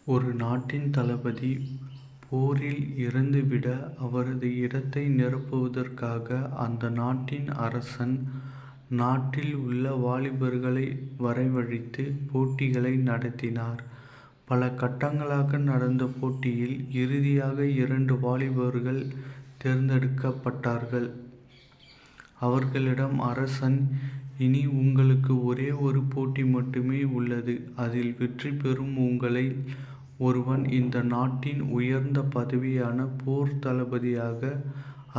ஒரு நாட்டின் தளபதி போரில் இறந்துவிட அவரது இடத்தை நிரப்புவதற்காக அந்த நாட்டின் அரசன் நாட்டில் உள்ள வாலிபர்களை வரவழைத்து போட்டிகளை நடத்தினார். பல கட்டங்களாக நடந்த போட்டியில் இறுதியாக 2 வாலிபர்கள் தேர்ந்தெடுக்கப்பட்டார்கள். அவர்களிடம் அரசன், இனி உங்களுக்கு ஒரே ஒரு போட்டி மட்டுமே உள்ளது. அதில் வெற்றி பெறும் உங்களில் ஒருவன் இந்த நாட்டின் உயர்ந்த பதவியான போர் தளபதியாக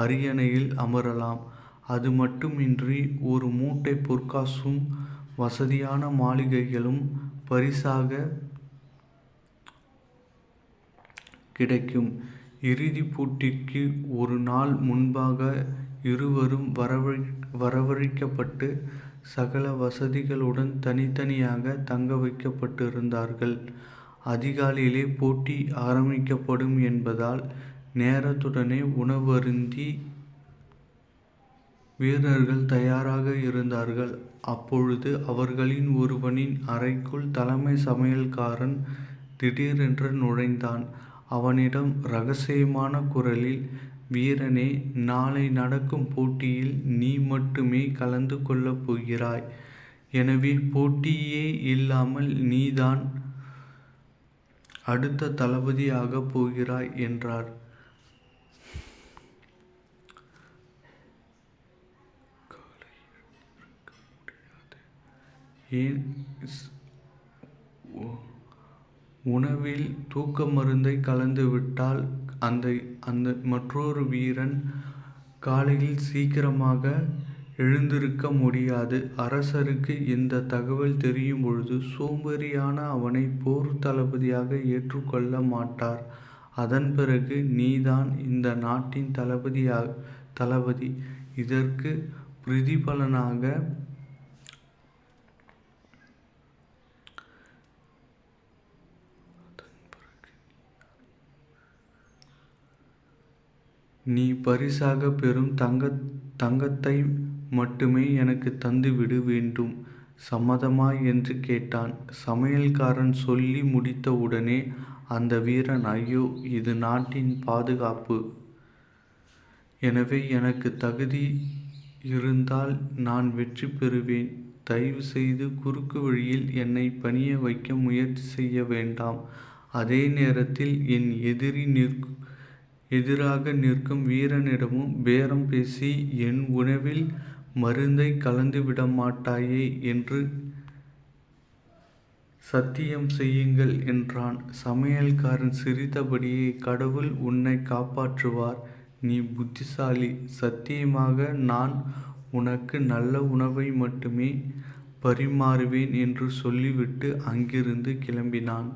அரியணையில் அமரலாம். அது மட்டுமின்றி ஒரு மூட்டை பொற்காசும் வசதியான மாளிகைகளும் பரிசாக கிடைக்கும். இறுதிப் போட்டிக்கு ஒரு நாள் முன்பாக இருவரும் வரவழைக்கப்பட்டு சகல வசதிகளுடன் தனித்தனியாக தங்க வைக்கப்பட்டிருந்தார்கள். அதிகாலையிலே போட்டி ஆரம்பிக்கப்படும் என்பதால் நேரத்துடனே உணவருந்தி வீரர்கள் தயாராக இருந்தார்கள். அப்பொழுது அவர்களில் ஒருவனின் அறைக்குள் தலைமை சமையல்காரன் திடீரென்று நுழைந்தான். அவனிடம் இரகசியமான குரலில், வீரனே, நாளை நடக்கும் போட்டியில் நீ மட்டுமே கலந்து கொள்ளப் போகிறாய். எனவே போட்டியே இல்லாமல் நீதான் அடுத்த தளபதியாகப் போகிறாய் என்றார். உணவில் தூக்க மருந்தை கலந்துவிட்டால் அந்த மற்றொரு வீரன் காலையில் சீக்கிரமாக எழுந்திருக்க முடியாது. அரசருக்கு இந்த தகவல் தெரியும் பொழுது சோம்பேறியான அவனை போர் தளபதியாக ஏற்றுக்கொள்ள மாட்டார். அதன் பிறகு நீதான் இந்த நாட்டின் தளபதி. இதற்கு பிரதிபலனாக நீ பரிசாக பெறும் தங்கத்தை மட்டுமே எனக்கு தந்துவிட வேண்டும். சம்மதமா என்று கேட்டான். சமையல்காரன் சொல்லி முடித்தவுடனே அந்த வீரன், ஐயோ, இது நாட்டின் பாதுகாப்பு. எனவே எனக்கு தகுதி இருந்தால் நான் வெற்றி பெறுவேன். தயவு செய்து குறுக்கு வழியில் என்னை பணிய வைக்க முயற்சி செய்ய வேண்டாம். அதே நேரத்தில் என் எதிராக நிற்கும் வீரனிடமும் பேரம் பேசி என் உணவில் மருந்தை கலந்துவிடமாட்டாயே என்று சத்தியம் செய்யுங்கள் என்றான். சமையல்காரன் சிரித்தபடியே, கடவுள் உன்னை காப்பாற்றுவார். நீ புத்திசாலி. சத்தியமாக நான் உனக்கு நல்ல உணவை மட்டுமே பரிமாறுவேன் என்று சொல்லிவிட்டு அங்கிருந்து கிளம்பினான்.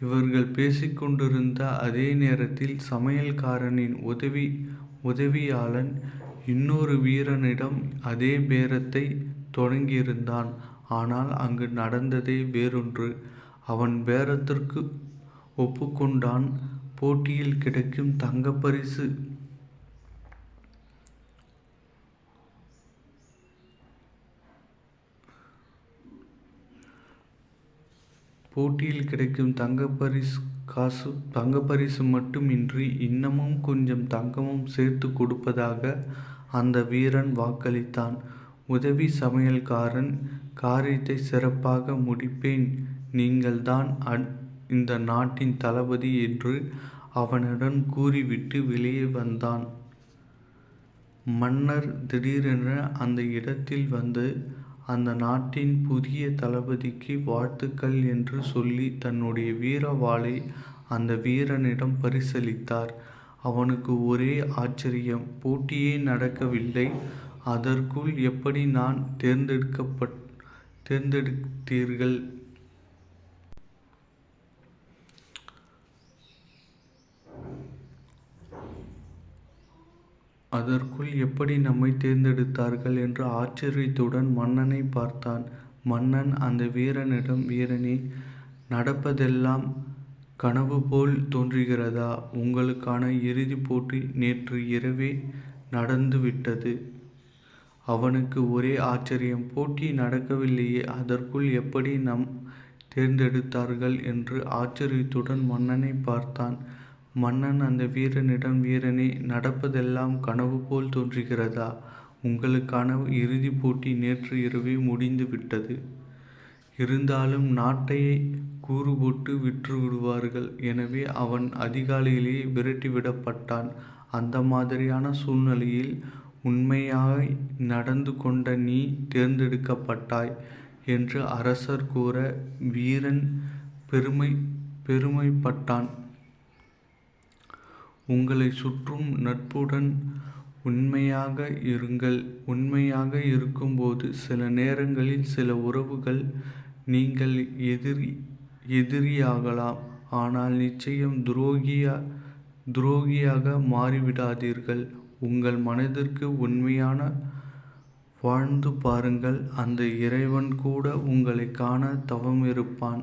இவர்கள் பேசிக்கொண்டிருந்த அதே நேரத்தில் சமையல்காரனின் உதவியாளன் இன்னொரு வீரனிடம் அதே பேரத்தை தொடங்கியிருந்தான். ஆனால் அங்கு நடந்ததே வேறொன்று. அவன் பேரத்திற்கு ஒப்புக்கொண்டான். போட்டியில் கிடைக்கும் தங்கப்பரிசு தங்கப்பரிசு மட்டுமின்றி இன்னமும் கொஞ்சம் தங்கமும் சேர்த்து கொடுப்பதாக அந்த வீரன் வாக்களித்தான். உதவி சமையல்காரன், காரியத்தை சிறப்பாக முடிப்பேன், நீங்கள்தான் இந்த நாட்டின் தளபதி என்று அவனிடம் கூறிவிட்டு வெளியே வந்தான். மன்னர் திடீரென அந்த இடத்தில் வந்து அந்த நாட்டின் புதிய தளபதிக்கு வாழ்த்துக்கள் என்று சொல்லி தன்னுடைய வீர வாளை அந்த வீரனிடம் பரிசளித்தார். அவனுக்கு ஒரே ஆச்சரியம். போட்டியே நடக்கவில்லை. அதற்குள் எப்படி நான் தேர்ந்தெடுத்தீர்கள்? அதற்குள் எப்படி நம்மை தேர்ந்தெடுத்தார்கள் என்று ஆச்சரியத்துடன் மன்னனை பார்த்தான். மன்னன் அந்த வீரனிடம், வீரனே, நடப்பதெல்லாம் கனவு போல் தோன்றுகிறதா? உங்களுக்கான இறுதிப் போட்டி நேற்று இரவே நடந்துவிட்டது. அவனுக்கு ஒரே ஆச்சரியம். போட்டி நடக்கவில்லையே, அதற்குள் எப்படி நம் தேர்ந்தெடுத்தார்கள் என்று ஆச்சரியத்துடன் மன்னனை பார்த்தான். மன்னன் அந்த வீரனிடம், வீரனே, நடப்பதெல்லாம் கனவு போல் தோன்றுகிறதா? உங்களுக்கான இறுதிப் போட்டி நேற்று இரவே முடிந்து விட்டது. இருந்தாலும் நாட்டையே கூறு போட்டு விற்று விடுவார்கள். எனவே அவன் அதிகாலையிலேயே விரட்டிவிடப்பட்டான். அந்த மாதிரியான சூழ்நிலையில் உண்மையாய் நடந்து கொண்ட நீ தேர்ந்தெடுக்கப்பட்டாய் என்று அரசர் கூற வீரன் பெருமைப்பட்டான். உங்களை சுற்றும் நட்புடன் உண்மையாக இருங்கள். உண்மையாக இருக்கும்போது சில நேரங்களில் சில உறவுகள் நீங்கள் எதிரியாகலாம். ஆனால் நிச்சயம் துரோகியாக மாறிவிடாதீர்கள். உங்கள் மனதிற்கு உண்மையான வாழ்ந்து பாருங்கள். அந்த இறைவன் கூட உங்களை காண தவமிருப்பான்.